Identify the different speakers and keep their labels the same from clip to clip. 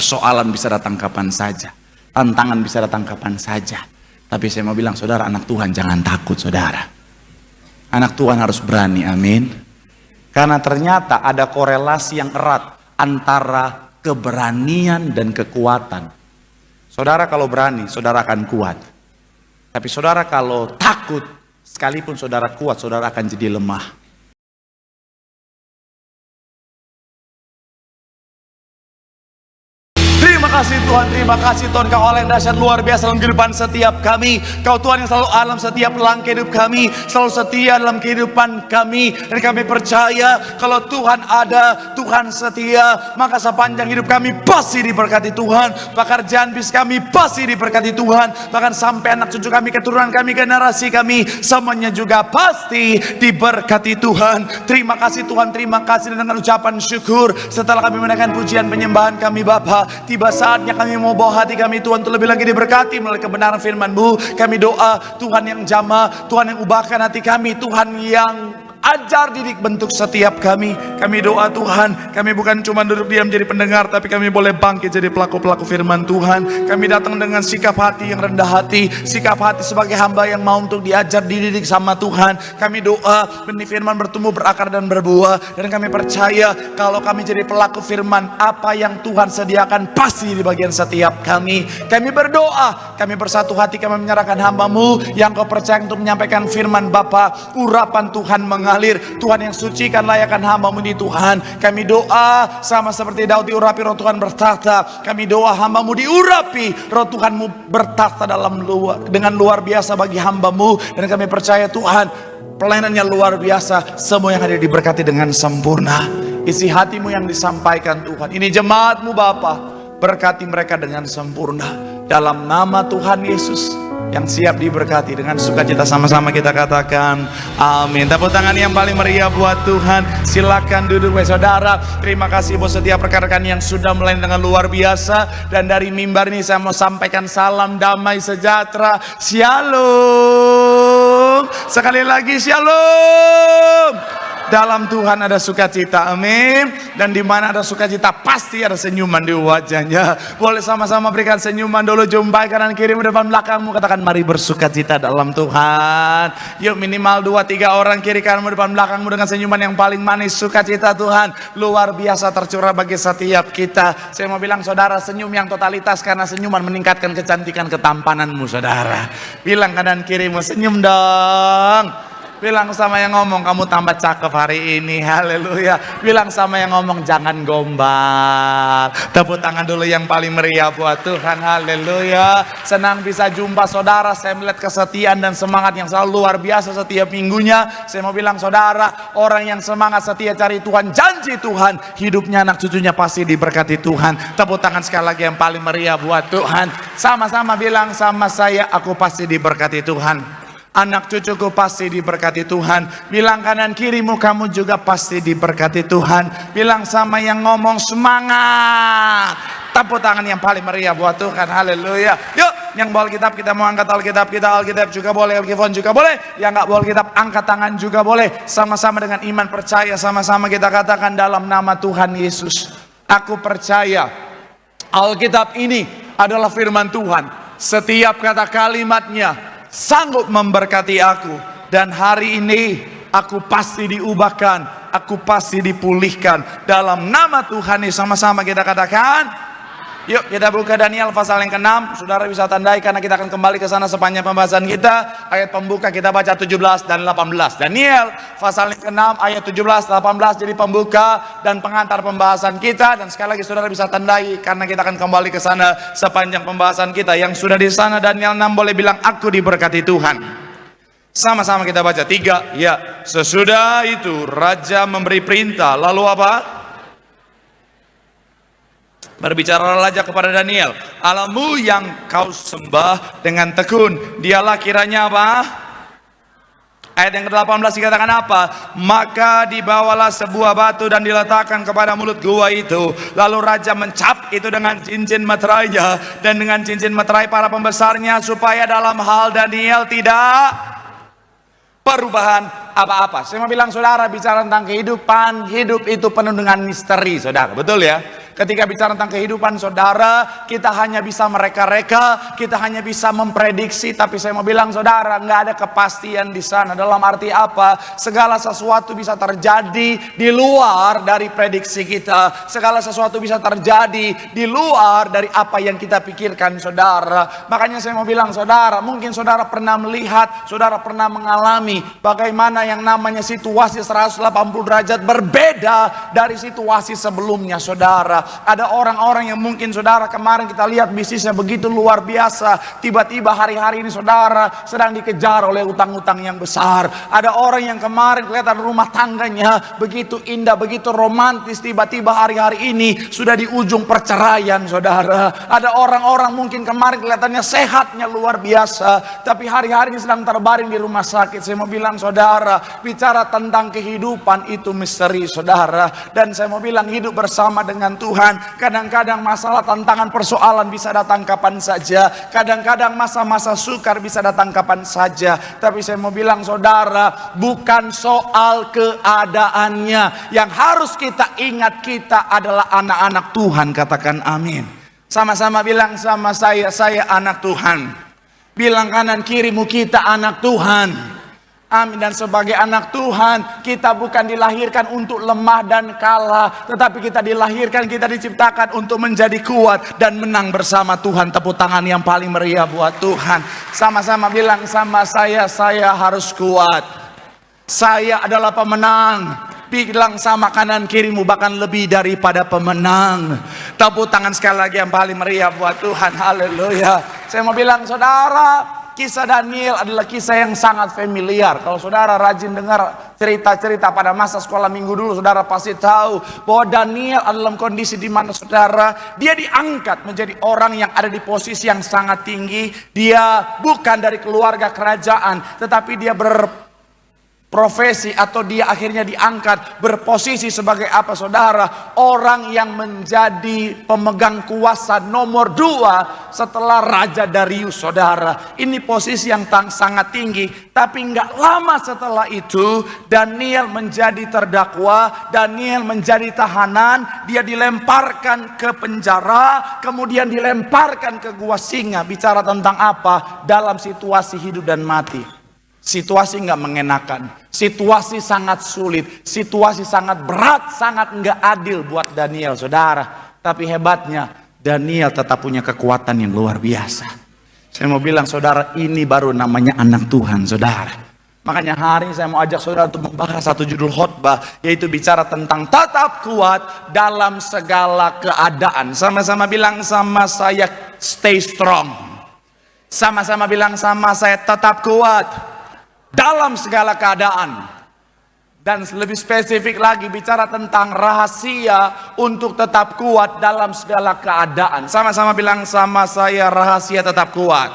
Speaker 1: Persoalan bisa datang kapan saja, tantangan bisa datang kapan saja. Tapi saya mau bilang, saudara, anak Tuhan jangan takut, saudara. Anak Tuhan harus berani, amin. Karena ternyata ada korelasi yang erat antara keberanian dan kekuatan. Saudara kalau berani, saudara akan kuat. Tapi saudara kalau takut, sekalipun saudara kuat, saudara akan jadi lemah. Terima kasih Tuhan, terima kasih Tuhan, Kau Allah yang dahsyat luar biasa dalam kehidupan setiap kami. Kau Tuhan yang selalu alam setiap langkah hidup kami, selalu setia dalam kehidupan kami. Dan kami percaya kalau Tuhan ada, Tuhan setia, maka sepanjang hidup kami pasti diberkati Tuhan. Pekerjaan bis kami pasti diberkati Tuhan. Bahkan sampai anak cucu kami, keturunan kami, generasi kami, semuanya juga pasti diberkati Tuhan. Terima kasih Tuhan, terima kasih. Dan dengan ucapan syukur, setelah kami menaikkan pujian penyembahan kami Bapa, tiba saatnya kami mau bawa hati kami Tuhan untuk lebih lagi diberkati melalui kebenaran firman-Mu. Kami doa Tuhan yang jamah, Tuhan yang ubahkan hati kami, Tuhan yang ajar, didik, bentuk setiap kami. Kami doa Tuhan, kami bukan cuma duduk diam jadi pendengar, tapi kami boleh bangkit jadi pelaku-pelaku firman Tuhan. Kami datang dengan sikap hati yang rendah hati, sikap hati sebagai hamba yang mau untuk diajar, dididik sama Tuhan. Kami doa benih firman bertumbuh, berakar dan berbuah. Dan kami percaya kalau kami jadi pelaku firman, apa yang Tuhan sediakan pasti di bagian setiap kami. Kami berdoa, kami bersatu hati, kami menyerahkan hamba-Mu yang Kau percaya untuk menyampaikan firman Bapa. Urapan Tuhan mengalir, Tuhan yang suci kan layakkan hamba-Mu ini Tuhan. Kami doa sama seperti Daud diurapi roh Tuhan bertahta. Kami doa hamba-Mu diurapi roh Tuhan-Mu bertahta dengan luar biasa bagi hamba-Mu. Dan kami percaya Tuhan pelayanannya luar biasa, semua yang hadir diberkati dengan sempurna. Isi hati-Mu yang disampaikan Tuhan, ini jemaat-Mu Bapa, berkati mereka dengan sempurna dalam nama Tuhan Yesus yang siap diberkati. Dengan sukacita sama-sama kita katakan amin. Tepuk tangan yang paling meriah buat Tuhan. Silakan duduk saudara. Terima kasih buat setiap rekan-rekan yang sudah melayani dengan luar biasa. Dan dari mimbar ini saya mau sampaikan salam damai sejahtera. Shalom. Sekali lagi shalom. Dalam Tuhan ada sukacita, amin. Dan di mana ada sukacita pasti ada senyuman di wajahnya. Boleh sama-sama berikan senyuman dulu, jumpai kanan kiri depan belakangmu, katakan mari bersukacita dalam Tuhan. Yuk minimal 2-3 orang kiri kananmu depan belakangmu dengan senyuman yang paling manis. Sukacita Tuhan luar biasa tercurah bagi setiap kita. Saya mau bilang saudara, senyum yang totalitas karena senyuman meningkatkan kecantikan ketampananmu saudara. Bilang kanan kirimu senyum dong. Bilang sama yang ngomong kamu tambah cakep hari ini, haleluya. Bilang sama yang ngomong jangan gombal. Tepuk tangan dulu yang paling meriah buat Tuhan, haleluya. Senang bisa jumpa saudara, saya melihat kesetiaan dan semangat yang selalu luar biasa setiap minggunya. Saya mau bilang saudara, orang yang semangat setia cari Tuhan, janji Tuhan, hidupnya anak cucunya pasti diberkati Tuhan. Tepuk tangan sekali lagi yang paling meriah buat Tuhan. Sama-sama bilang sama saya, aku pasti diberkati Tuhan. Anak cucuku pasti diberkati Tuhan. Bilang kanan kirimu, kamu juga pasti diberkati Tuhan. Bilang sama yang ngomong semangat. Tepuk tangan yang paling meriah buat Tuhan, haleluya. Yuk, yang bawa Alkitab kita mau angkat Alkitab kita, Alkitab juga boleh, Alkitab juga boleh. Yang nggak bawa Alkitab angkat tangan juga boleh. Sama-sama dengan iman percaya, sama-sama kita katakan dalam nama Tuhan Yesus, aku percaya Alkitab ini adalah firman Tuhan. Setiap kata kalimatnya sanggup memberkati aku. Dan hari ini aku pasti diubahkan, aku pasti dipulihkan dalam nama Tuhan. Sama-sama kita katakan. Yuk kita buka Daniel pasal yang ke-6. Saudara bisa tandai karena kita akan kembali ke sana sepanjang pembahasan kita. Ayat pembuka kita baca 17 dan 18. Daniel pasal yang ke-6 ayat 17 18 jadi pembuka dan pengantar pembahasan kita. Dan sekali lagi saudara bisa tandai karena kita akan kembali ke sana sepanjang pembahasan kita. Yang sudah di sana Daniel 6 boleh bilang aku diberkati Tuhan. Sama-sama kita baca 3. Ya, sesudah itu raja memberi perintah. Lalu apa? Berbicara raja kepada Daniel, Allahmu yang kau sembah dengan tekun, dialah kiranya apa? Ayat yang ke-18 dikatakan apa? Maka dibawalah sebuah batu dan diletakkan kepada mulut gua itu. Lalu raja mencap itu dengan cincin meterainya dan dengan cincin meterai para pembesarnya, supaya dalam hal Daniel tidak perubahan apa-apa. Saya mau bilang saudara, bicara tentang kehidupan, hidup itu penuh dengan misteri saudara, betul ya? Ketika bicara tentang kehidupan saudara, kita hanya bisa mereka-reka, kita hanya bisa memprediksi. Tapi saya mau bilang saudara, nggak ada kepastian di sana. Dalam arti apa? Segala sesuatu bisa terjadi di luar dari prediksi kita. Segala sesuatu bisa terjadi di luar dari apa yang kita pikirkan saudara. Makanya saya mau bilang saudara, mungkin saudara pernah melihat, saudara pernah mengalami bagaimana yang namanya situasi 180 derajat berbeda dari situasi sebelumnya saudara. Ada orang-orang yang mungkin saudara kemarin kita lihat bisnisnya begitu luar biasa, tiba-tiba hari-hari ini saudara sedang dikejar oleh utang-utang yang besar. Ada orang yang kemarin kelihatan rumah tangganya begitu indah, begitu romantis, tiba-tiba hari-hari ini sudah di ujung perceraian saudara. Ada orang-orang mungkin kemarin kelihatannya sehatnya luar biasa, tapi hari-hari ini sedang terbaring di rumah sakit. Saya mau bilang saudara, bicara tentang kehidupan itu misteri saudara. Dan saya mau bilang hidup bersama dengan Tuhan, kadang-kadang masalah, tantangan, persoalan bisa datang kapan saja. Kadang-kadang masa-masa sukar bisa datang kapan saja. Tapi saya mau bilang saudara, bukan soal keadaannya. Yang harus kita ingat, kita adalah anak-anak Tuhan. Katakan amin. Sama-sama bilang sama saya anak Tuhan. Bilang kanan kirimu, kita anak Tuhan. Amin. Dan sebagai anak Tuhan, kita bukan dilahirkan untuk lemah dan kalah, tetapi kita dilahirkan, kita diciptakan untuk menjadi kuat dan menang bersama Tuhan. Tepuk tangan yang paling meriah buat Tuhan. Sama-sama bilang sama saya harus kuat. Saya adalah pemenang. Bilang sama kanan kirimu, bahkan lebih daripada pemenang. Tepuk tangan sekali lagi yang paling meriah buat Tuhan. Haleluya. Saya mau bilang saudara, kisah Daniel adalah kisah yang sangat familiar. Kalau saudara rajin dengar cerita-cerita pada masa sekolah minggu dulu, saudara pasti tahu bahwa Daniel dalam kondisi di mana saudara, dia diangkat menjadi orang yang ada di posisi yang sangat tinggi. Dia bukan dari keluarga kerajaan, tetapi dia berprofesi atau dia akhirnya diangkat berposisi sebagai apa saudara? Orang yang menjadi pemegang kuasa nomor 2 setelah Raja Darius saudara. Ini posisi yang sangat tinggi. Tapi nggak lama setelah itu Daniel menjadi terdakwa, Daniel menjadi tahanan, dia dilemparkan ke penjara, kemudian dilemparkan ke gua singa. Bicara tentang apa? Dalam situasi hidup dan mati. Situasi nggak mengenakan, situasi sangat sulit, situasi sangat berat, sangat nggak adil buat Daniel saudara. Tapi hebatnya Daniel tetap punya kekuatan yang luar biasa. Saya mau bilang saudara, ini baru namanya anak Tuhan saudara. Makanya hari ini saya mau ajak saudara untuk membahas satu judul khotbah, yaitu bicara tentang tetap kuat dalam segala keadaan. Sama-sama bilang sama saya, stay strong. Sama-sama bilang sama saya, tetap kuat dalam segala keadaan. Dan lebih spesifik lagi bicara tentang rahasia untuk tetap kuat dalam segala keadaan. Sama-sama bilang sama saya, rahasia tetap kuat.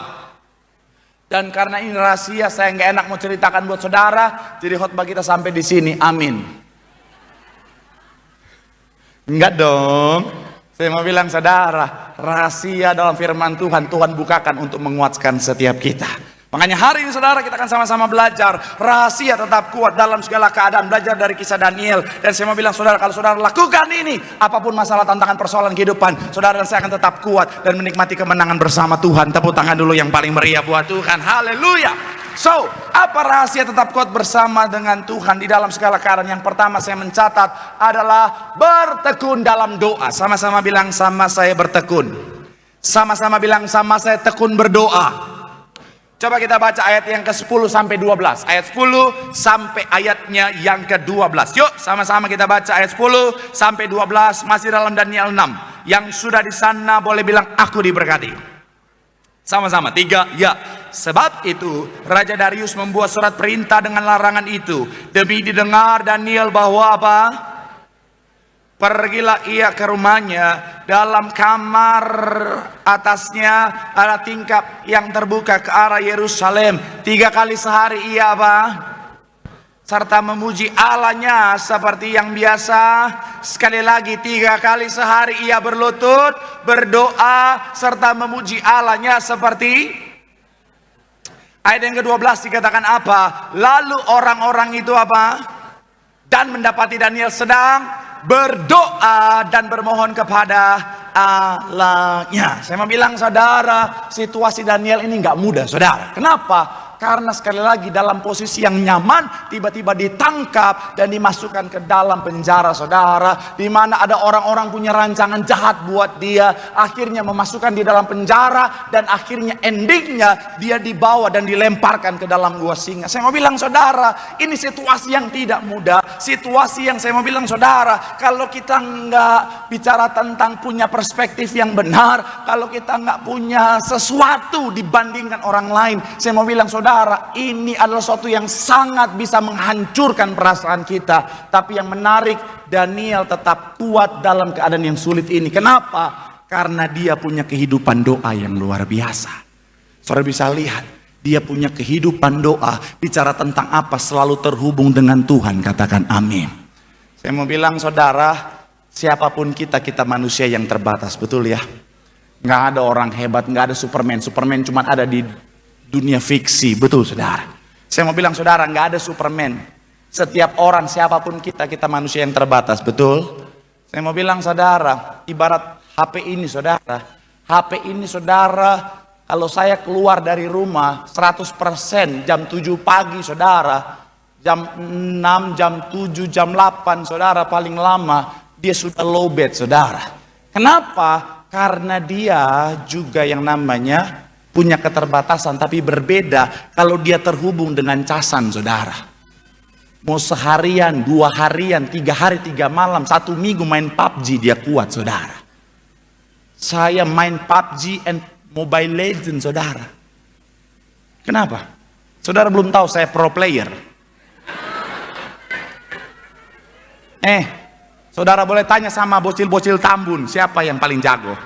Speaker 1: Dan karena ini rahasia, saya nggak enak mau ceritakan buat saudara, jadi khotbah kita sampai di sini. Amin. Enggak dong. Saya mau bilang saudara, rahasia dalam firman Tuhan, Tuhan bukakan untuk menguatkan setiap kita. Makanya hari ini saudara, kita akan sama-sama belajar rahasia tetap kuat dalam segala keadaan, belajar dari kisah Daniel. Dan saya mau bilang saudara, kalau saudara lakukan ini, apapun masalah, tantangan, persoalan kehidupan, saudara dan saya akan tetap kuat dan menikmati kemenangan bersama Tuhan. Tepuk tangan dulu yang paling meriah buat Tuhan. Haleluya. So, apa rahasia tetap kuat bersama dengan Tuhan di dalam segala keadaan? Yang pertama saya mencatat adalah bertekun dalam doa. Sama-sama bilang sama saya bertekun. Sama-sama bilang sama saya tekun berdoa. Coba kita baca ayat yang ke-10 sampai 12. Ayat 10 sampai ayatnya yang ke-12. Yuk sama-sama kita baca ayat 10 sampai 12. Masih dalam Daniel 6. Yang sudah di sana boleh bilang aku diberkati. Sama-sama 3 ya. Sebab itu Raja Darius membuat surat perintah dengan larangan itu, demi didengar Daniel bahwa apa? Pergilah ia ke rumahnya, dalam kamar atasnya ada tingkap yang terbuka ke arah Yerusalem. 3 kali sehari ia apa? Serta memuji Allahnya seperti yang biasa. Sekali lagi 3 kali sehari ia berlutut, berdoa serta memuji Allahnya seperti. Ayat yang ke-12 dikatakan apa? Lalu orang-orang itu apa? Dan mendapati Daniel sedang berdoa dan bermohon kepada Allahnya. Saya mau bilang saudara, situasi Daniel ini nggak mudah saudara. Kenapa? Karena sekali lagi dalam posisi yang nyaman, tiba-tiba ditangkap dan dimasukkan ke dalam penjara saudara, di mana ada orang-orang punya rancangan jahat buat dia, akhirnya memasukkan di dalam penjara, dan akhirnya endingnya dia dibawa dan dilemparkan ke dalam gua singa. Saya mau bilang saudara, ini situasi yang tidak mudah, situasi yang saya mau bilang saudara, kalau kita nggak bicara tentang punya perspektif yang benar, kalau kita nggak punya sesuatu dibandingkan orang lain, saya mau bilang saudara, ini adalah sesuatu yang sangat bisa menghancurkan perasaan kita. Tapi yang menarik, Daniel tetap kuat dalam keadaan yang sulit ini. Kenapa? Karena dia punya kehidupan doa yang luar biasa. Saudara bisa lihat, dia punya kehidupan doa. Bicara tentang apa? Selalu terhubung dengan Tuhan. Katakan amin. Saya mau bilang saudara, siapapun kita manusia yang terbatas, betul ya? Nggak ada orang hebat, nggak ada Superman. Superman cuma ada di dunia fiksi, betul saudara. Saya mau bilang saudara, nggak ada Superman. Setiap orang, siapapun kita manusia yang terbatas, betul. Saya mau bilang saudara, ibarat HP ini saudara. HP ini saudara, kalau saya keluar dari rumah 100% jam 7 pagi saudara, jam 6, jam 7, jam 8 saudara paling lama, dia sudah low bed saudara. Kenapa? Karena dia juga yang namanya punya keterbatasan, tapi berbeda kalau dia terhubung dengan casan saudara. Mau seharian, 2 harian, 3 hari, 3 malam, 1 minggu main PUBG dia kuat saudara. Saya main PUBG and Mobile Legends saudara. Kenapa? Saudara belum tahu saya pro player. Saudara boleh tanya sama bocil-bocil Tambun, siapa yang paling jago?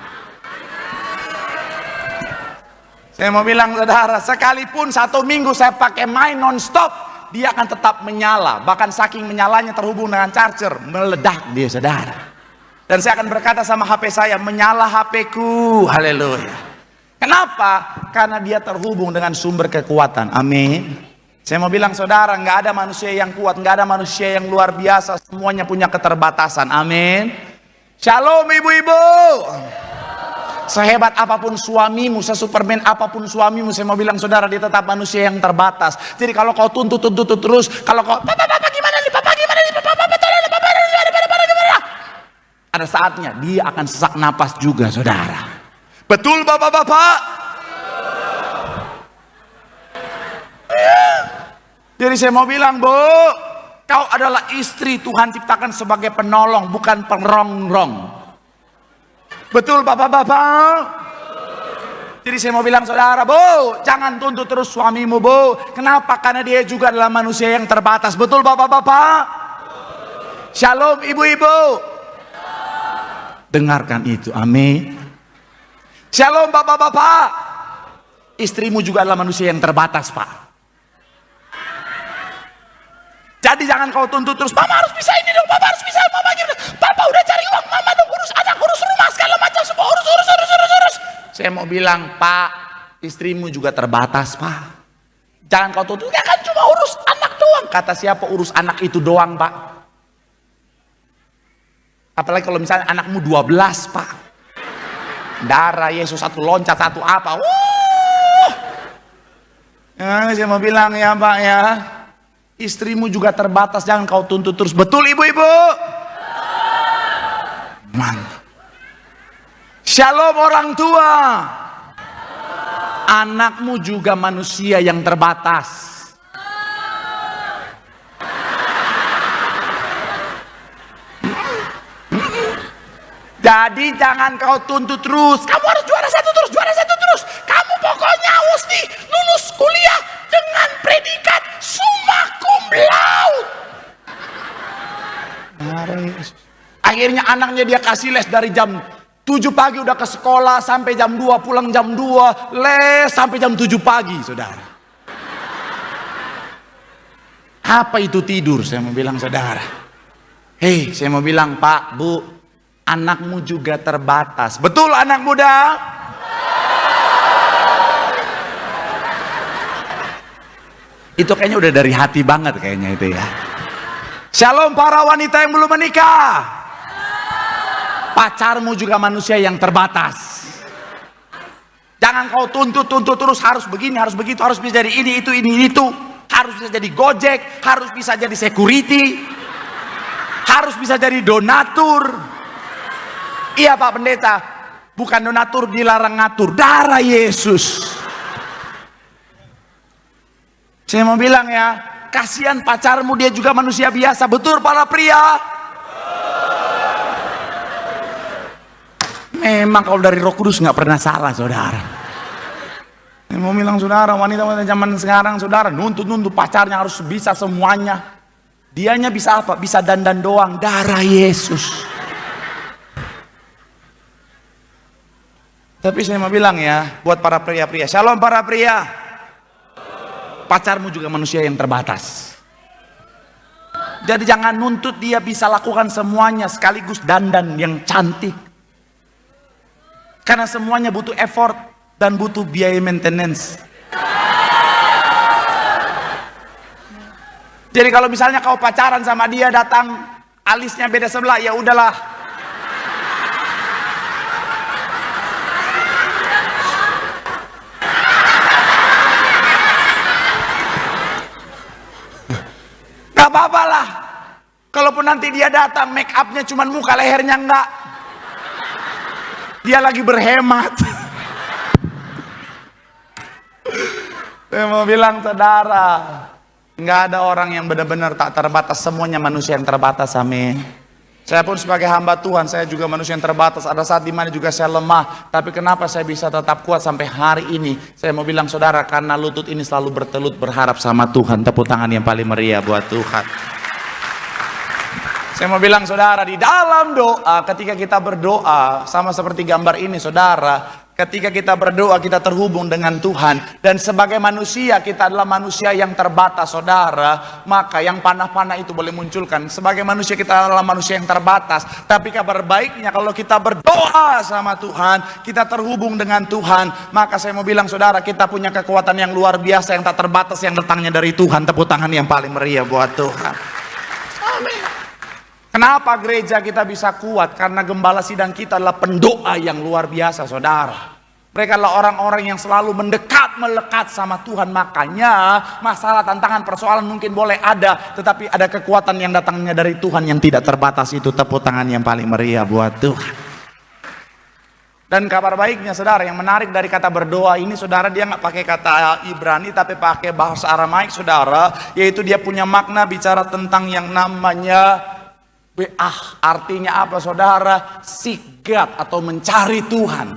Speaker 1: Saya mau bilang saudara, sekalipun 1 minggu saya pakai main non-stop, dia akan tetap menyala. Bahkan saking menyalanya terhubung dengan charger, meledak dia saudara. Dan saya akan berkata sama HP saya, menyala HP-ku, haleluya. Kenapa? Karena dia terhubung dengan sumber kekuatan, amin. Saya mau bilang saudara, nggak ada manusia yang kuat, nggak ada manusia yang luar biasa, semuanya punya keterbatasan, amin. Shalom ibu-ibu. Sehebat apapun suamimu, sesuperman apapun suamimu, saya mau bilang saudara, dia tetap manusia yang terbatas. Jadi kalau kau tuntut terus, kalau kau papa gimana nih, papa gimana nih, papa gimana, ada saatnya dia akan sesak napas juga saudara. Betul bapak-bapak? Jadi saya mau bilang, Bu, kau adalah istri Tuhan ciptakan sebagai penolong, bukan perongrong. Betul bapak-bapak? Jadi saya mau bilang saudara, Bu, jangan tuntut terus suamimu, Bu. Kenapa? Karena dia juga adalah manusia yang terbatas. Betul bapak-bapak? Shalom ibu-ibu. Dengarkan itu, amin. Shalom bapak-bapak. Istrimu juga adalah manusia yang terbatas, Pak. Jadi jangan kau tuntut terus, Mama harus bisa ini dong, Papa harus bisa, Mama gimana? Papa udah cari uang, Mama dong urus anak, urus rumah, segala macam, semua urus. Saya mau bilang, Pak, istrimu juga terbatas, Pak. Jangan kau tuntut, ya kan cuma urus anak doang. Kata siapa urus anak itu doang, Pak? Apalagi kalau misalnya anakmu 12, Pak. Darah Yesus satu loncat, satu apa. Ya, saya mau bilang ya, Pak ya. Istrimu juga terbatas, jangan kau tuntut terus. Betul ibu-ibu? Mantap. Shalom orang tua. Anakmu juga manusia yang terbatas. Jadi jangan kau tuntut terus. Kamu harus juara satu terus. Kamu pokoknya mesti lulus kuliah dengan predikat summa cum laude. Akhirnya anaknya dia kasih les dari jam 7 pagi udah ke sekolah, sampai jam 2 pulang jam 2, les sampai jam 7 pagi, saudara. Apa itu tidur? Saya mau bilang saudara. Hei, saya mau bilang Pak, Bu, anakmu juga terbatas. Betul anak muda? Itu kayaknya udah dari hati banget kayaknya itu ya. Shalom para wanita yang belum menikah. Pacarmu juga manusia yang terbatas. Jangan kau tuntut terus, harus begini, harus begitu, harus bisa jadi ini, itu. Harus bisa jadi Gojek, harus bisa jadi security, harus bisa jadi donatur. Iya Pak Pendeta, bukan donatur dilarang ngatur, darah Yesus. Saya mau bilang ya, kasihan pacarmu, dia juga manusia biasa. Betul para pria? Memang kalau dari Roh Kudus nggak pernah salah, saudara. Saya mau bilang saudara, wanita-wanita zaman sekarang, saudara, nuntut pacarnya harus bisa semuanya. Dianya bisa apa? Bisa dandan doang, darah Yesus. Tapi saya mau bilang ya, buat para pria-pria, shalom para pria. Pacarmu juga manusia yang terbatas. Jadi jangan nuntut dia bisa lakukan semuanya sekaligus dandan yang cantik. Karena semuanya butuh effort dan butuh biaya maintenance. Jadi kalau misalnya kau pacaran sama dia, datang alisnya beda sebelah, ya udahlah. Gak apa-apa lah. Kalaupun nanti dia datang, make upnya cuma muka, lehernya enggak. Dia lagi berhemat. Saya mau bilang saudara, nggak ada orang yang benar-benar tak terbatas, semuanya manusia yang terbatas, amin. Saya pun sebagai hamba Tuhan, saya juga manusia yang terbatas. Ada saat dimana juga saya lemah, tapi kenapa saya bisa tetap kuat sampai hari ini? Saya mau bilang saudara, karena lutut ini selalu bertelut berharap sama Tuhan. Tepuk tangan yang paling meriah buat Tuhan. Saya mau bilang saudara, di dalam doa, ketika kita berdoa, sama seperti gambar ini saudara, ketika kita berdoa kita terhubung dengan Tuhan. Dan sebagai manusia, kita adalah manusia yang terbatas saudara. Maka yang panah-panah itu boleh munculkan. Sebagai manusia kita adalah manusia yang terbatas. Tapi kabar baiknya kalau kita berdoa sama Tuhan, kita terhubung dengan Tuhan, maka saya mau bilang saudara, kita punya kekuatan yang luar biasa, yang tak terbatas, yang datangnya dari Tuhan. Tepuk tangan yang paling meriah buat Tuhan. Amin. Kenapa gereja kita bisa kuat? Karena gembala sidang kita adalah pendoa yang luar biasa saudara. Mereka adalah orang-orang yang selalu melekat sama Tuhan. Makanya masalah, tantangan, persoalan mungkin boleh ada, tetapi ada kekuatan yang datangnya dari Tuhan yang tidak terbatas itu. Tepuk tangan yang paling meriah buat Tuhan. Dan kabar baiknya saudara, yang menarik dari kata berdoa ini saudara, dia nggak pakai kata Ibrani tapi pakai bahasa Aramaik saudara, yaitu dia punya makna bicara tentang yang namanya artinya apa saudara? Seek God atau mencari Tuhan.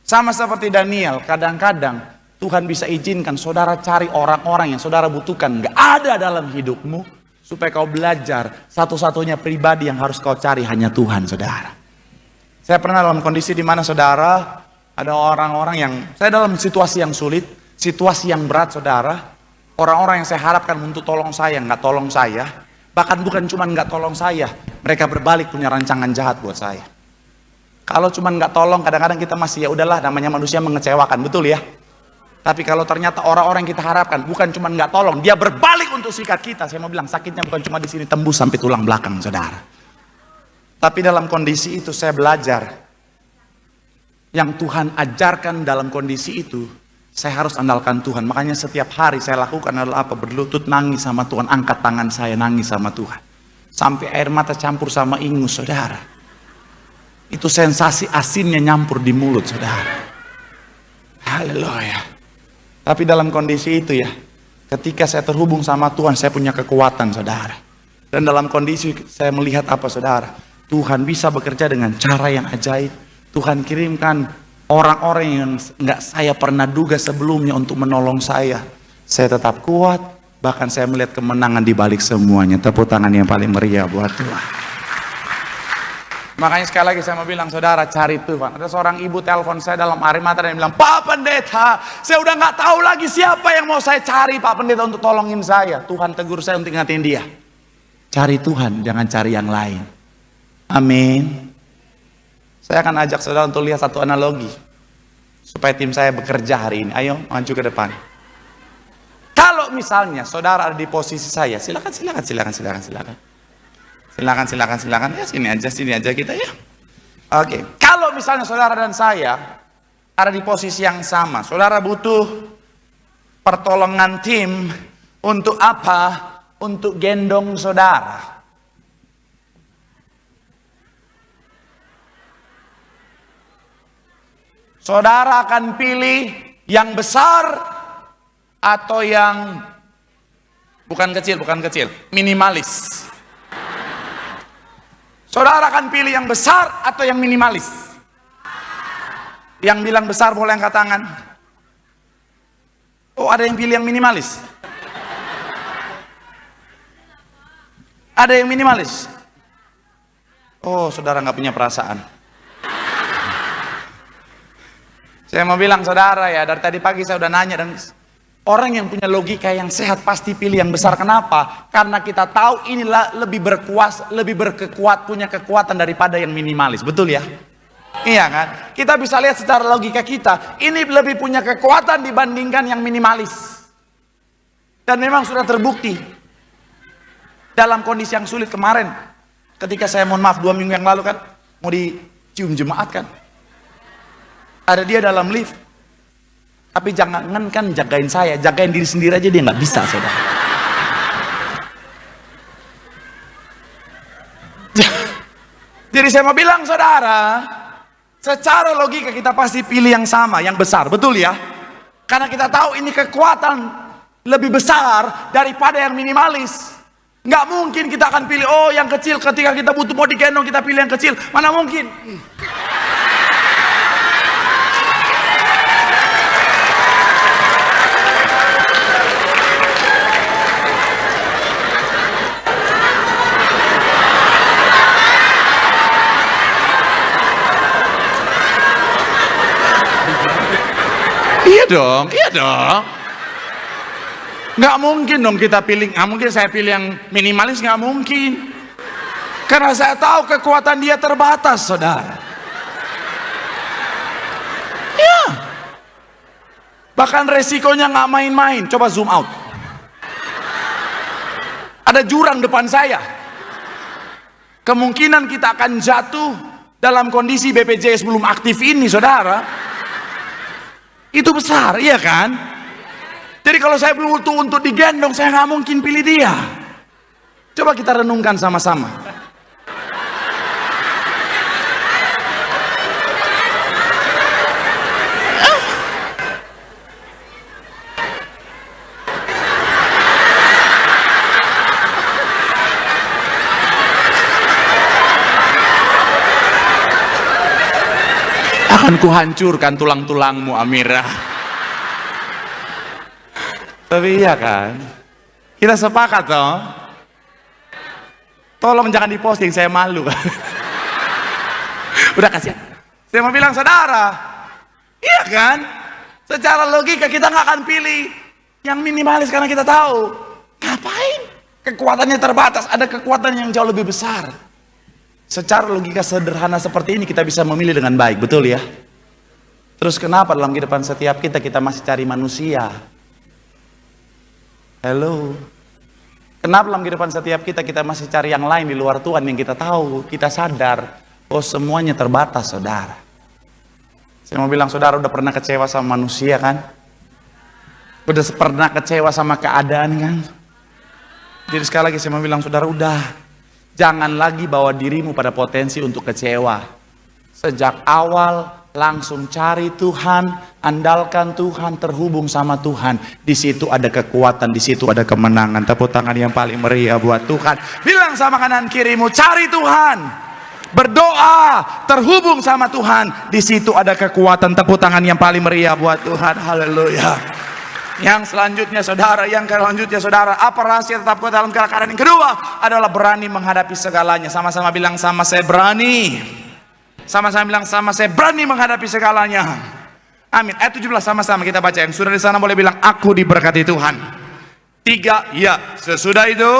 Speaker 1: Sama seperti Daniel, kadang-kadang Tuhan bisa izinkan saudara cari orang-orang yang saudara butuhkan, nggak ada dalam hidupmu, supaya kau belajar satu-satunya pribadi yang harus kau cari hanya Tuhan saudara. Saya pernah dalam kondisi di mana saudara, ada orang-orang yang, saya dalam situasi yang sulit, situasi yang berat saudara, orang-orang yang saya harapkan untuk tolong saya, nggak tolong saya. Bahkan bukan cuma nggak tolong saya, mereka berbalik punya rancangan jahat buat saya. Kalau cuma nggak tolong, kadang-kadang kita masih ya udahlah, namanya manusia mengecewakan, betul ya. Tapi kalau ternyata orang-orang yang kita harapkan bukan cuma nggak tolong, dia berbalik untuk sikat kita. Saya mau bilang sakitnya bukan cuma di sini, tembus sampai tulang belakang, saudara. Tapi dalam kondisi itu saya belajar, yang Tuhan ajarkan dalam kondisi itu, saya harus andalkan Tuhan. Makanya setiap hari saya lakukan adalah apa? Berlutut nangis sama Tuhan. Angkat tangan saya nangis sama Tuhan. Sampai air mata campur sama ingus saudara. Itu sensasi asinnya nyampur di mulut saudara. Haleluya. Tapi dalam kondisi itu ya, ketika saya terhubung sama Tuhan, saya punya kekuatan saudara. Dan dalam kondisi saya melihat apa saudara? Tuhan bisa bekerja dengan cara yang ajaib. Tuhan kirimkan orang-orang yang nggak saya pernah duga sebelumnya untuk menolong saya. Saya tetap kuat, bahkan saya melihat kemenangan di balik semuanya. Tepuk tangan yang paling meriah buat Tuhan. Makanya sekali lagi saya mau bilang saudara, cari Tuhan. Ada seorang ibu telepon saya dalam air mata dan bilang, Pak Pendeta, saya udah nggak tahu lagi siapa yang mau saya cari Pak Pendeta untuk tolongin saya. Tuhan tegur saya untuk ingatin dia. Cari Tuhan, jangan cari yang lain. Amin. Saya akan ajak saudara untuk lihat satu analogi supaya tim saya bekerja hari ini. Ayo maju ke depan. Kalau misalnya saudara ada di posisi saya, silakan. Silakan. Ya sini aja kita ya. Oke. Kalau misalnya saudara dan saya ada di posisi yang sama, saudara butuh pertolongan tim untuk apa? Untuk gendong saudara. Saudara akan pilih yang besar atau yang bukan kecil, minimalis. Saudara akan pilih yang besar atau yang minimalis? Yang bilang besar boleh angkat tangan. Oh, ada yang pilih yang minimalis. Ada yang minimalis. Oh, saudara nggak punya perasaan. Saya mau bilang saudara ya, dari tadi pagi saya udah nanya, dan orang yang punya logika yang sehat pasti pilih yang besar. Kenapa? Karena kita tahu inilah lebih punya kekuatan daripada yang minimalis. Betul ya? Iya kan? Kita bisa lihat secara logika kita, ini lebih punya kekuatan dibandingkan yang minimalis. Dan memang sudah terbukti dalam kondisi yang sulit kemarin, ketika saya mohon maaf 2 minggu yang lalu kan mau dicium jemaat kan, ada dia dalam lift, tapi jangan kan jagain saya, jagain diri sendiri aja dia nggak bisa, saudara. Jadi saya mau bilang saudara, secara logika kita pasti pilih yang sama, yang besar, betul ya? Karena kita tahu ini kekuatan lebih besar daripada yang minimalis. Nggak mungkin kita akan pilih, oh yang kecil, ketika kita butuh mau digendong kita pilih yang kecil, mana mungkin. Iya dong. Nggak mungkin dong kita pilih, nggak mungkin saya pilih yang minimalis, nggak mungkin. Karena saya tahu kekuatan dia terbatas, saudara. Ya. Bahkan resikonya nggak main-main. Coba zoom out. Ada jurang depan saya. Kemungkinan kita akan jatuh dalam kondisi BPJS belum aktif ini, saudara. Itu besar, iya kan? Jadi kalau saya butuh untuk digendong, saya nggak mungkin pilih dia. Coba kita renungkan sama-sama. Akan kuhancurkan tulang-tulangmu, Amirah. Tapi iya kan, kita sepakat toh. Tolong jangan diposting, saya malu. Udah kasihan. Saya mau bilang saudara, iya kan, secara logika kita nggak akan pilih yang minimalis karena kita tahu ngapain, kekuatannya terbatas, ada kekuatan yang jauh lebih besar. Secara logika sederhana seperti ini kita bisa memilih dengan baik, betul ya? Terus kenapa dalam kehidupan setiap kita masih cari manusia? Hello? Kenapa dalam kehidupan setiap kita masih cari yang lain di luar Tuhan yang kita tahu, kita sadar, oh semuanya terbatas, saudara. Saya mau bilang saudara udah pernah kecewa sama manusia kan? Udah pernah kecewa sama keadaan kan? Jadi sekali lagi saya mau bilang saudara udah. Jangan lagi bawa dirimu pada potensi untuk kecewa. Sejak awal langsung cari Tuhan, andalkan Tuhan, terhubung sama Tuhan. Di situ ada kekuatan, di situ ada kemenangan. Tepuk tangan yang paling meriah buat Tuhan. Bilang sama kanan kirimu, cari Tuhan. Berdoa, terhubung sama Tuhan. Di situ ada kekuatan. Tepuk tangan yang paling meriah buat Tuhan. Haleluya. Yang selanjutnya saudara, apa rahasia tetap kuat dalam keadaan yang kedua? Adalah berani menghadapi segalanya. Sama-sama bilang sama saya berani. Sama-sama bilang sama saya berani menghadapi segalanya. Amin. Ayat 17 sama-sama kita baca. Yang sudah di sana boleh bilang aku diberkati Tuhan. 3, ya. Sesudah itu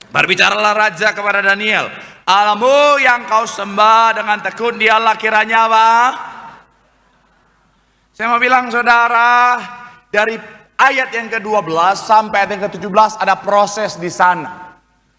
Speaker 1: berbicaralah raja kepada Daniel. Allahmu yang kau sembah dengan tekun dialah kiranya apa? Saya mau bilang saudara, dari ayat yang ke-12 sampai ayat yang ke-17 ada proses di sana.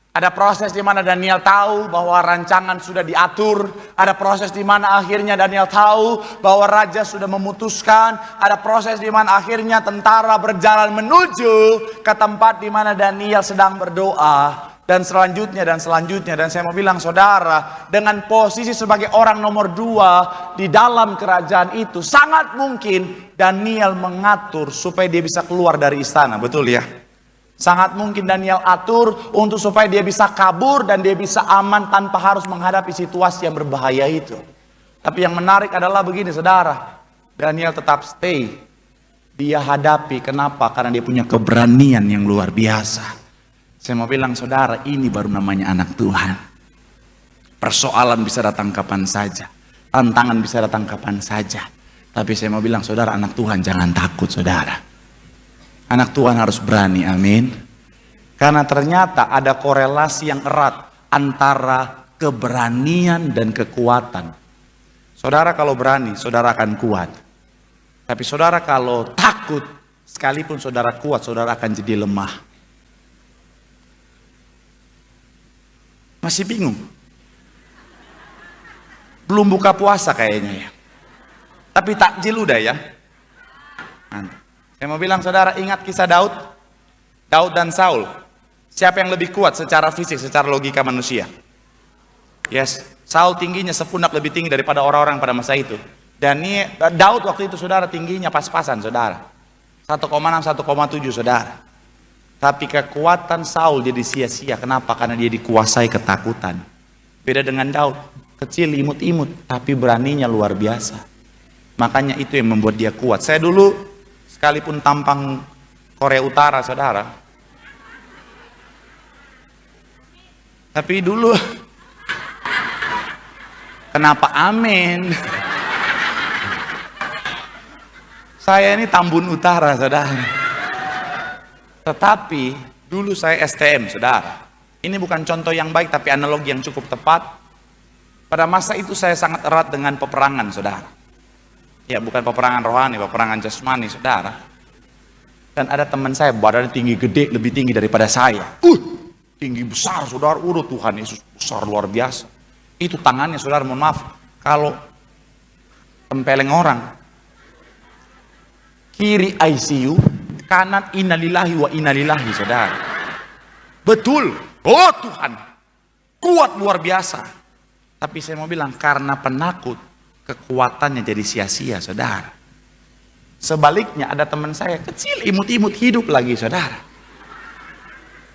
Speaker 1: Ada proses di mana Daniel tahu bahwa rancangan sudah diatur. Ada proses di mana akhirnya Daniel tahu bahwa raja sudah memutuskan. Ada proses di mana akhirnya tentara berjalan menuju ke tempat di mana Daniel sedang berdoa. Dan selanjutnya. Dan saya mau bilang saudara, dengan posisi sebagai orang nomor 2 di dalam kerajaan itu, sangat mungkin Daniel mengatur supaya dia bisa keluar dari istana. Betul ya? Sangat mungkin Daniel atur untuk supaya dia bisa kabur dan dia bisa aman tanpa harus menghadapi situasi yang berbahaya itu. Tapi yang menarik adalah begini saudara, Daniel tetap stay. Dia hadapi, kenapa? Karena dia punya keberanian yang luar biasa. Saya mau bilang saudara, ini baru namanya anak Tuhan. Persoalan bisa datang kapan saja, tantangan bisa datang kapan saja. Tapi saya mau bilang saudara, anak Tuhan jangan takut saudara. Anak Tuhan harus berani, amin. Karena ternyata ada korelasi yang erat antara keberanian dan kekuatan. Saudara kalau berani, saudara akan kuat. Tapi saudara kalau takut, sekalipun saudara kuat, saudara akan jadi lemah. Masih bingung? Belum buka puasa kayaknya ya. Tapi takjil udah ya. Mantap. Saya mau bilang saudara, ingat kisah Daud dan Saul. Siapa yang lebih kuat secara fisik, secara logika manusia? Yes, Saul tingginya sepundak lebih tinggi daripada orang-orang pada masa itu. Dan Daud waktu itu saudara tingginya pas-pasan saudara. 1,6, 1,7 saudara. Tapi kekuatan Saul jadi sia-sia. Kenapa? Karena dia dikuasai ketakutan. Beda dengan Daud, kecil imut-imut, tapi beraninya luar biasa. Makanya itu yang membuat dia kuat. Saya dulu sekalipun tampang Korea Utara saudara, tapi dulu kenapa amin, saya ini Tambun Utara saudara, tetapi dulu saya STM saudara. Ini bukan contoh yang baik tapi analogi yang cukup tepat. Pada masa itu saya sangat erat dengan peperangan saudara. Ya bukan peperangan rohani, peperangan jasmani saudara. Dan ada teman saya badannya tinggi gede, lebih tinggi daripada saya. Tinggi besar saudara, Tuhan Yesus besar luar biasa. Itu tangannya saudara, mohon maaf, kalau tempeleng orang. Kiri ICU, kanan innalillahi wa innalillahi saudara. Betul, oh Tuhan, kuat luar biasa. Tapi saya mau bilang karena penakut, kekuatannya jadi sia-sia saudara. Sebaliknya ada teman saya kecil imut-imut hidup lagi saudara,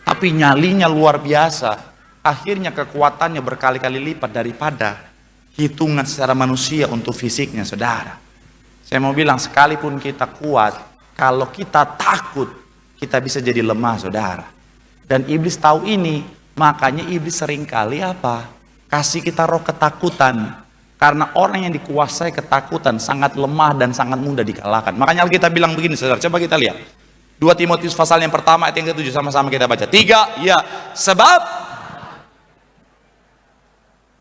Speaker 1: tapi nyalinya luar biasa. Akhirnya kekuatannya berkali-kali lipat daripada hitungan secara manusia untuk fisiknya saudara. Saya mau bilang sekalipun kita kuat, kalau kita takut kita bisa jadi lemah saudara. Dan iblis tahu ini, makanya iblis seringkali apa? Kasih kita roh ketakutan. Karena orang yang dikuasai ketakutan sangat lemah dan sangat mudah dikalahkan. Makanya Alkitab bilang begini saudara, coba kita lihat 2 Timotius pasal yang pertama ayat yang ke-7, sama-sama kita baca. 3, ya, sebab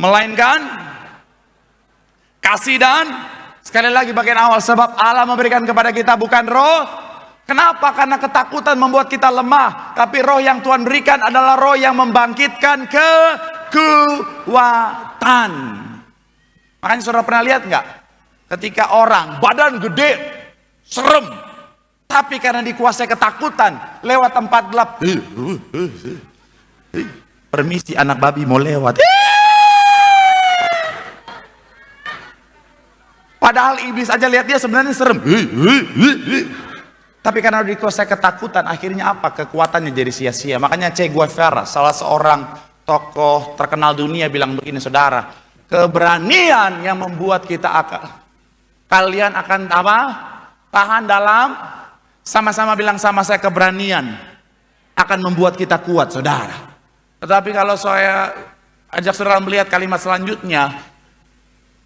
Speaker 1: melainkan kasih dan sekali lagi bagian awal, sebab Allah memberikan kepada kita bukan roh. Kenapa? Karena ketakutan membuat kita lemah, tapi roh yang Tuhan berikan adalah roh yang membangkitkan kekuatan. Makanya saudara pernah lihat nggak? Ketika orang badan gede, serem, tapi karena dikuasai ketakutan, lewat tempat gelap, permisi anak babi mau lewat. Padahal iblis aja lihat dia sebenarnya serem. Tapi karena dikuasai ketakutan, akhirnya apa? Kekuatannya jadi sia-sia. Makanya Che Guevara, salah seorang tokoh terkenal dunia bilang begini saudara, keberanian yang membuat kita kalian akan apa? Tahan dalam, sama-sama bilang sama saya, keberanian akan membuat kita kuat saudara. Tetapi kalau saya ajak saudara melihat kalimat selanjutnya,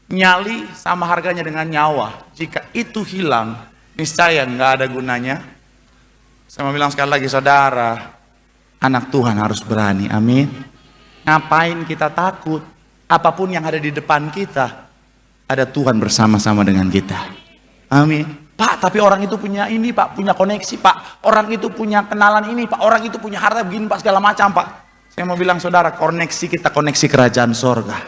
Speaker 1: nyali sama harganya dengan nyawa. Jika itu hilang, niscaya nggak ada gunanya. Saya mau bilang sekali lagi saudara, anak Tuhan harus berani, amin. Ngapain kita takut? Apapun yang ada di depan kita, ada Tuhan bersama-sama dengan kita. Amin. Pak, tapi orang itu punya ini Pak, punya koneksi Pak, orang itu punya kenalan ini Pak, orang itu punya harta begini Pak, segala macam Pak. Saya mau bilang saudara, koneksi kita koneksi kerajaan sorga.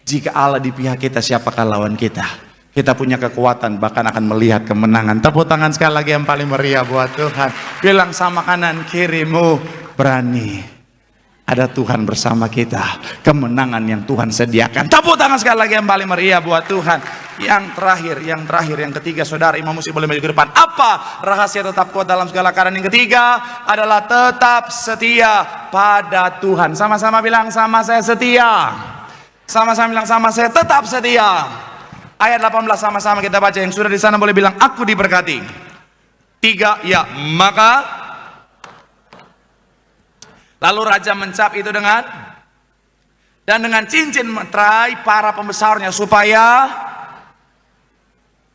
Speaker 1: Jika Allah di pihak kita, siapakah lawan kita? Kita punya kekuatan, bahkan akan melihat kemenangan. Tepuk tangan sekali lagi yang paling meriah buat Tuhan. Bilang sama kanan kirimu, berani. Ada Tuhan bersama kita. Kemenangan yang Tuhan sediakan. Tepuk tangan sekali lagi yang paling meriah buat Tuhan. Yang terakhir, yang ketiga saudara, imam musik boleh maju ke depan. Apa rahasia tetap kuat dalam segala keadaan? Yang ketiga adalah tetap setia pada Tuhan. Sama-sama bilang, sama saya setia. Sama-sama bilang, sama saya tetap setia. Ayat 18 sama-sama kita baca. Yang sudah di sana boleh bilang, aku diberkati. 3, ya, maka lalu raja mencap itu dengan cincin meterai para pembesarnya supaya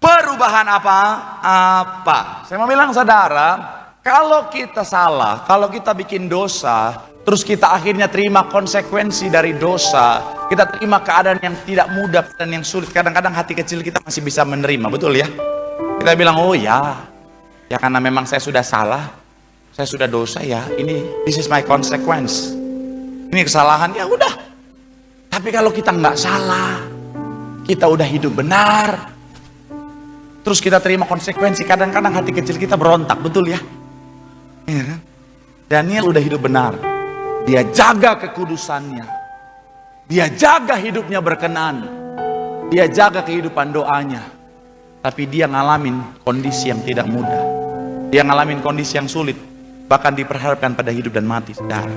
Speaker 1: perubahan apa. Saya mau bilang saudara, kalau kita salah, kalau kita bikin dosa, terus kita akhirnya terima konsekuensi dari dosa, kita terima keadaan yang tidak mudah dan yang sulit. Kadang-kadang hati kecil kita masih bisa menerima, betul ya? Kita bilang, oh ya karena memang saya sudah salah. Saya sudah dosa ya, this is my consequence. Ini kesalahan, ya udah. Tapi kalau kita nggak salah, kita udah hidup benar, terus kita terima konsekuensi, kadang-kadang hati kecil kita berontak, betul ya? Iya kan? Daniel udah hidup benar, dia jaga kekudusannya, dia jaga hidupnya berkenan, dia jaga kehidupan doanya, tapi dia ngalamin kondisi yang tidak mudah, dia ngalamin kondisi yang sulit. Bahkan diperhadapkan pada hidup dan mati, saudara.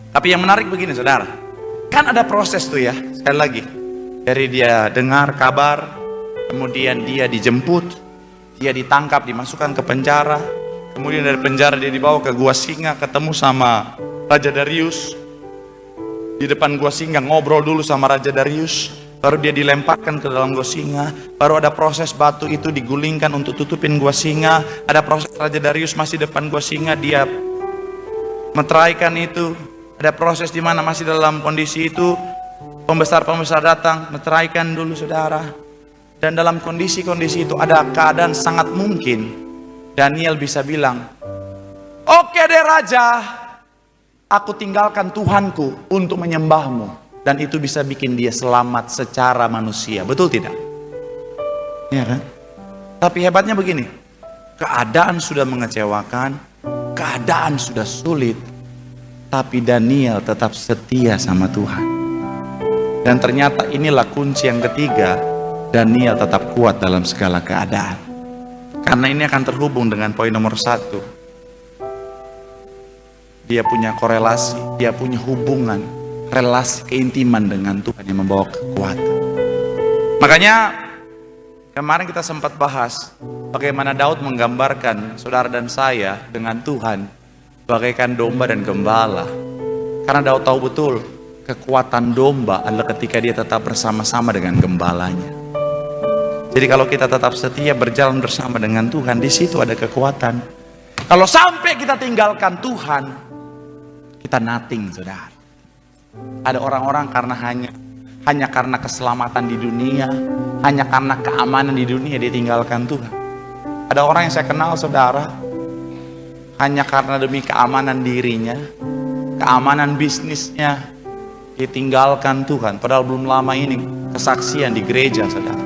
Speaker 1: Tapi yang menarik begini, saudara. Kan ada proses tuh ya, sekali lagi. Dari dia dengar kabar, kemudian dia dijemput, dia ditangkap, dimasukkan ke penjara. Kemudian dari penjara dia dibawa ke gua singa, ketemu sama Raja Darius. Di depan gua singa ngobrol dulu sama Raja Darius. Baru dia dilemparkan ke dalam gua singa. Baru ada proses batu itu digulingkan untuk tutupin gua singa. Ada proses Raja Darius masih depan gua singa, dia meteraikan itu. Ada proses di mana masih dalam kondisi itu pembesar-pembesar datang meteraikan dulu saudara. Dan dalam kondisi-kondisi itu ada keadaan sangat mungkin Daniel bisa bilang, oke deh Raja, aku tinggalkan Tuhanku untuk menyembahmu. Dan itu bisa bikin dia selamat secara manusia, betul tidak? Ya kan? Tapi hebatnya begini, keadaan sudah mengecewakan, keadaan sudah sulit, tapi Daniel tetap setia sama Tuhan. Dan ternyata inilah kunci yang ketiga, Daniel tetap kuat dalam segala keadaan. Karena ini akan terhubung dengan poin nomor 1. Dia punya korelasi, dia punya hubungan, relasi keintiman dengan Tuhan yang membawa kekuatan. Makanya kemarin kita sempat bahas bagaimana Daud menggambarkan saudara dan saya dengan Tuhan bagaikan domba dan gembala. Karena Daud tahu betul kekuatan domba adalah ketika dia tetap bersama-sama dengan gembalanya. Jadi kalau kita tetap setia berjalan bersama dengan Tuhan, di situ ada kekuatan. Kalau sampai kita tinggalkan Tuhan, kita nothing, saudara. Ada orang-orang karena hanya karena keselamatan di dunia, hanya karena keamanan di dunia dia tinggalkan Tuhan. Ada orang yang saya kenal saudara, hanya karena demi keamanan dirinya, keamanan bisnisnya, ditinggalkan Tuhan. Padahal belum lama ini kesaksian di gereja saudara.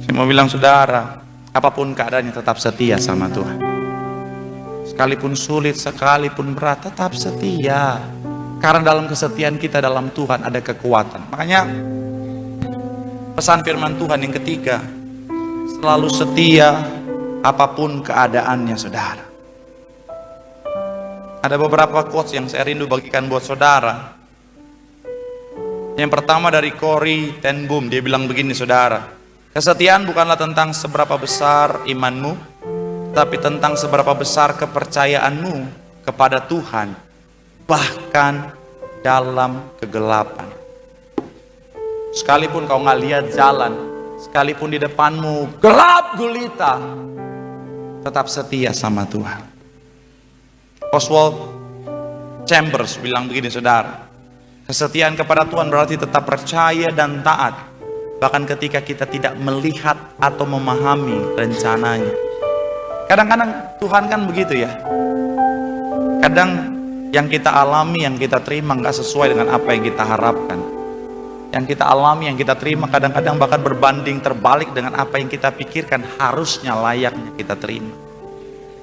Speaker 1: Saya mau bilang saudara, apapun keadaannya tetap setia sama Tuhan. Sekalipun sulit, sekalipun berat, tetap setia. Karena dalam kesetiaan kita dalam Tuhan ada kekuatan. Makanya pesan firman Tuhan yang ketiga, selalu setia apapun keadaannya saudara. Ada beberapa quotes yang saya rindu bagikan buat saudara. Yang pertama dari Corrie ten Boom, dia bilang begini saudara, kesetiaan bukanlah tentang seberapa besar imanmu, tapi tentang seberapa besar kepercayaanmu kepada Tuhan, bahkan dalam kegelapan. Sekalipun kau nggak lihat jalan, sekalipun di depanmu gelap gulita, tetap setia sama Tuhan. Oswald Chambers bilang begini saudara, kesetiaan kepada Tuhan berarti tetap percaya dan taat bahkan ketika kita tidak melihat atau memahami rencananya. Kadang-kadang Tuhan kan begitu ya. Kadang yang kita alami, yang kita terima gak sesuai dengan apa yang kita harapkan. Yang kita alami, yang kita terima kadang-kadang bahkan berbanding terbalik dengan apa yang kita pikirkan harusnya, layaknya kita terima.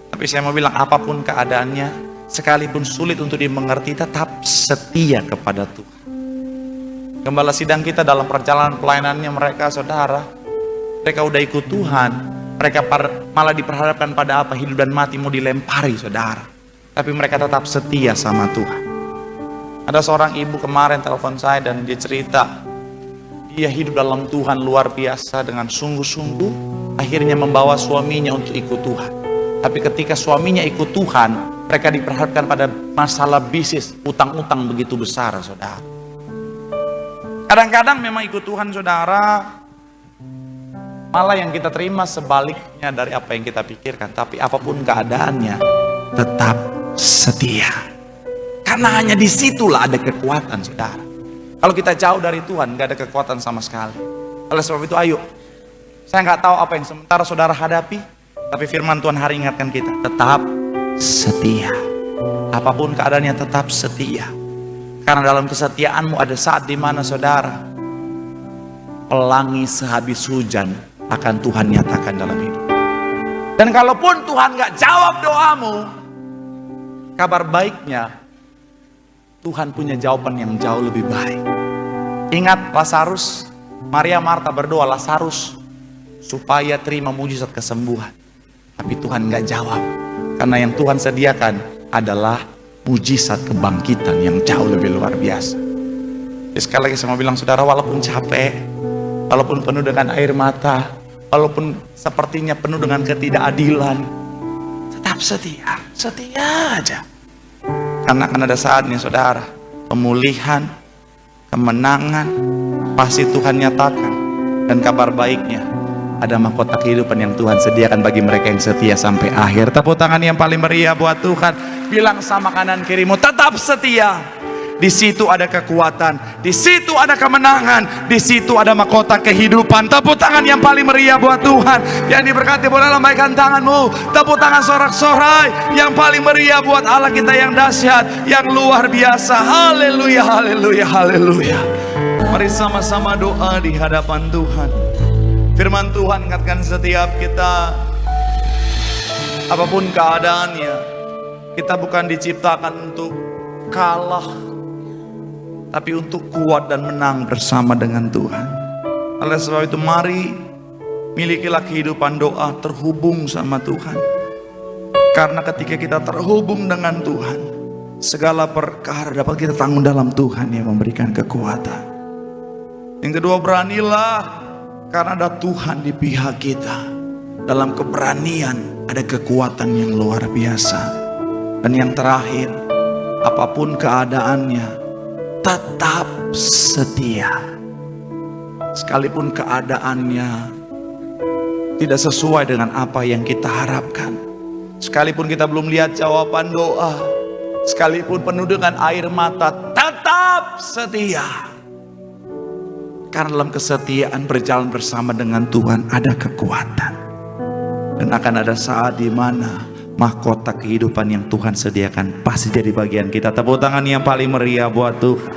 Speaker 1: Tapi saya mau bilang, apapun keadaannya, sekalipun sulit untuk dimengerti, tetap setia kepada Tuhan. Gembala sidang kita dalam perjalanan pelayanannya mereka, saudara, mereka udah ikut Tuhan, mereka malah diperhadapkan pada apa? Hidup dan mati mau dilempari, saudara. Tapi mereka tetap setia sama Tuhan. Ada seorang ibu kemarin telepon saya dan dia cerita, dia hidup dalam Tuhan luar biasa dengan sungguh-sungguh, akhirnya membawa suaminya untuk ikut Tuhan. Tapi ketika suaminya ikut Tuhan, mereka diperhadapkan pada masalah bisnis, utang-utang begitu besar, saudara. Kadang-kadang memang ikut Tuhan, saudara, malah yang kita terima sebaliknya dari apa yang kita pikirkan. Tapi apapun keadaannya, tetap setia. Karena hanya disitulah ada kekuatan, saudara. Kalau kita jauh dari Tuhan, gak ada kekuatan sama sekali. Oleh sebab itu, ayo. Saya gak tahu apa yang sementara saudara hadapi, tapi firman Tuhan hari ingatkan kita, tetap setia. Apapun keadaannya, tetap setia. Karena dalam kesetiaanmu ada saat di mana, saudara, pelangi sehabis hujan akan Tuhan nyatakan dalam hidup. Dan kalaupun Tuhan gak jawab doamu, kabar baiknya, Tuhan punya jawaban yang jauh lebih baik. Ingat Lazarus, Maria Marta berdoa Lazarus supaya terima mujizat kesembuhan. Tapi Tuhan gak jawab. Karena yang Tuhan sediakan adalah mujizat kebangkitan yang jauh lebih luar biasa. Jadi sekali lagi saya mau bilang, saudara, walaupun capek, walaupun penuh dengan air mata, walaupun sepertinya penuh dengan ketidakadilan, tetap setia, setia aja. Karena akan ada saatnya, saudara, pemulihan, kemenangan, pasti Tuhan nyatakan. Dan kabar baiknya, ada mahkota kehidupan yang Tuhan sediakan bagi mereka yang setia sampai akhir. Tepuk tangan yang paling meriah buat Tuhan. Bilang sama kanan kirimu, tetap setia. Di situ ada kekuatan, di situ ada kemenangan, di situ ada mahkota kehidupan. Tepuk tangan yang paling meriah buat Tuhan. Yang diberkati boleh lambaikan tanganmu. Tepuk tangan sorak-sorai yang paling meriah buat Allah kita yang dahsyat, yang luar biasa. Haleluya, haleluya, haleluya. Mari sama-sama doa di hadapan Tuhan. Firman Tuhan ingatkan setiap kita, apapun keadaannya, kita bukan diciptakan untuk kalah, tapi untuk kuat dan menang bersama dengan Tuhan. Oleh sebab itu, mari milikilah kehidupan doa terhubung sama Tuhan. Karena ketika kita terhubung dengan Tuhan, segala perkara dapat kita tanggung dalam Tuhan yang memberikan kekuatan. Yang kedua, beranilah karena ada Tuhan di pihak kita. Dalam keberanian ada kekuatan yang luar biasa. Dan yang terakhir, apapun keadaannya, tetap setia. Sekalipun keadaannya tidak sesuai dengan apa yang kita harapkan, sekalipun kita belum lihat jawaban doa, sekalipun penuh dengan air mata, tetap setia. Karena dalam kesetiaan berjalan bersama dengan Tuhan ada kekuatan. Dan akan ada saat di mana mahkota kehidupan yang Tuhan sediakan pasti jadi bagian kita. Tepuk tangan yang paling meriah buat Tuhan.